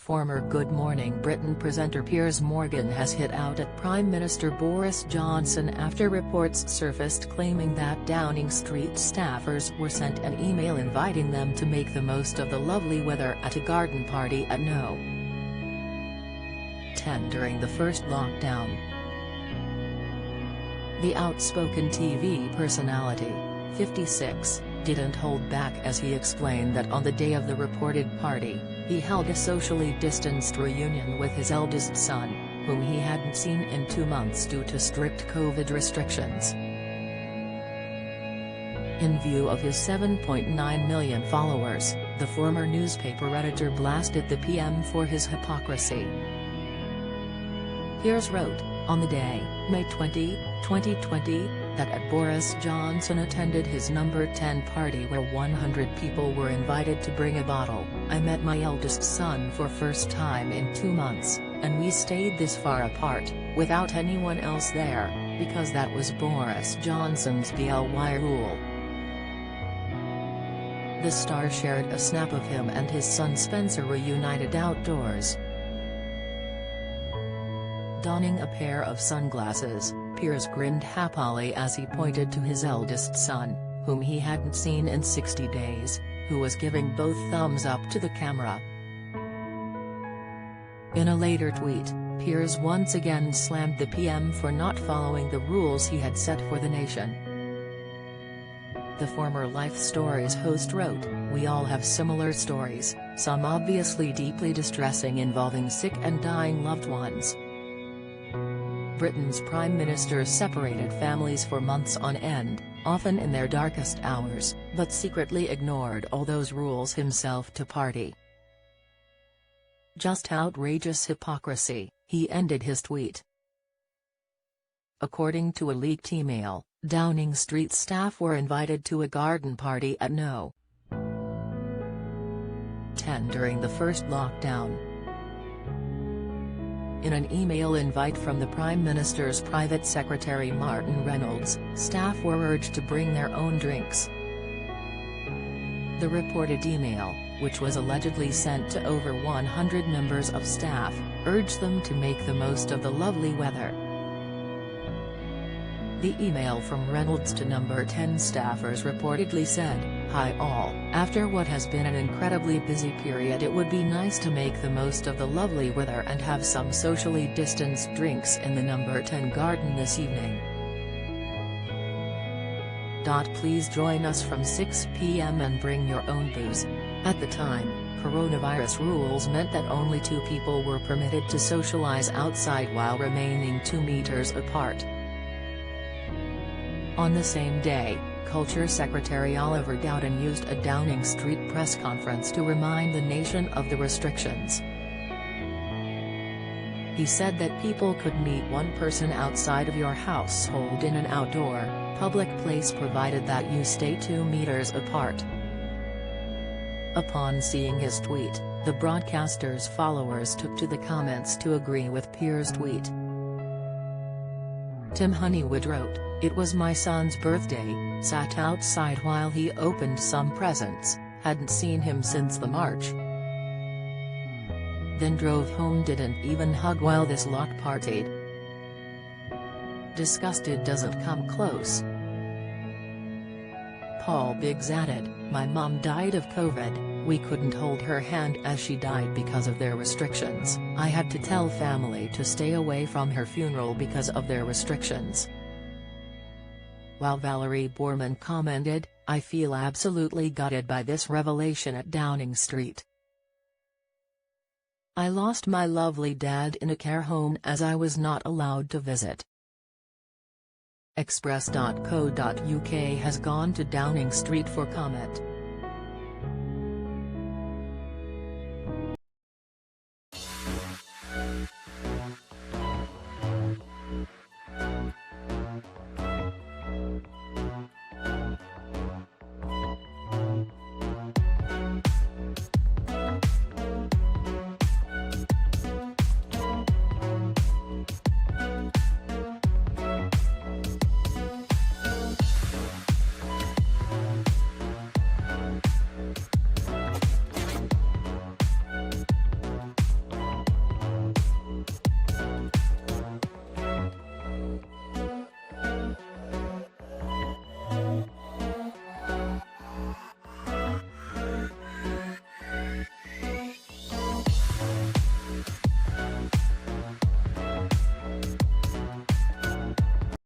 Former Good Morning Britain presenter Piers Morgan has hit out at Prime Minister Boris Johnson after reports surfaced claiming that Downing Street staffers were sent an email inviting them to make the most of the lovely weather at a garden party at No. 10 during the first lockdown. The outspoken TV personality, 56, didn't hold back as he explained that on the day of the reported party, he held a socially distanced reunion with his eldest son, whom he hadn't seen in 2 months due to strict COVID restrictions. In view of his 7.9 million followers, the former newspaper editor blasted the PM for his hypocrisy. Piers wrote, on the day, May 20, 2020, that at Boris Johnson attended his number 10 party where 100 people were invited to bring a bottle. I met my eldest son for first time in 2 months, and we stayed this far apart, without anyone else there, because that was Boris Johnson's BLY rule. The star shared a snap of him and his son Spencer reunited outdoors. Donning a pair of sunglasses, Piers grinned happily as he pointed to his eldest son, whom he hadn't seen in 60 days, who was giving both thumbs up to the camera. In a later tweet, Piers once again slammed the PM for not following the rules he had set for the nation. The former Life Stories host wrote, "We all have similar stories, some obviously deeply distressing involving sick and dying loved ones." Britain's Prime Minister separated families for months on end, often in their darkest hours, but secretly ignored all those rules himself to party. Just outrageous hypocrisy, he ended his tweet. According to a leaked email, Downing Street staff were invited to a garden party at No. 10 during the first lockdown. In an email invite from the Prime Minister's private secretary Martin Reynolds, staff were urged to bring their own drinks. The reported email, which was allegedly sent to over 100 members of staff, urged them to make the most of the lovely weather. The email from Reynolds to number 10 staffers reportedly said, "Hi all, after what has been an incredibly busy period, it would be nice to make the most of the lovely weather and have some socially distanced drinks in the number 10 garden this evening. Please join us from 6 p.m. and bring your own booze." At the time, coronavirus rules meant that only 2 people were permitted to socialize outside while remaining 2 meters apart. On the same day, Culture Secretary Oliver Dowden used a Downing Street press conference to remind the nation of the restrictions. He said that people could meet 1 person outside of your household in an outdoor, public place provided that you stay 2 meters apart. Upon seeing his tweet, the broadcaster's followers took to the comments to agree with Piers' tweet. Tim Honeywood wrote, "It was my son's birthday, sat outside while he opened some presents, hadn't seen him since the March. Then drove home, didn't even hug while this lot partied. Disgusted doesn't come close." Paul Biggs added, "My mom died of COVID. We couldn't hold her hand as she died because of their restrictions. I had to tell family to stay away from her funeral because of their restrictions." While Valerie Borman commented, "I feel absolutely gutted by this revelation at Downing Street. I lost my lovely dad in a care home as I was not allowed to visit." Express.co.uk has gone to Downing Street for comment.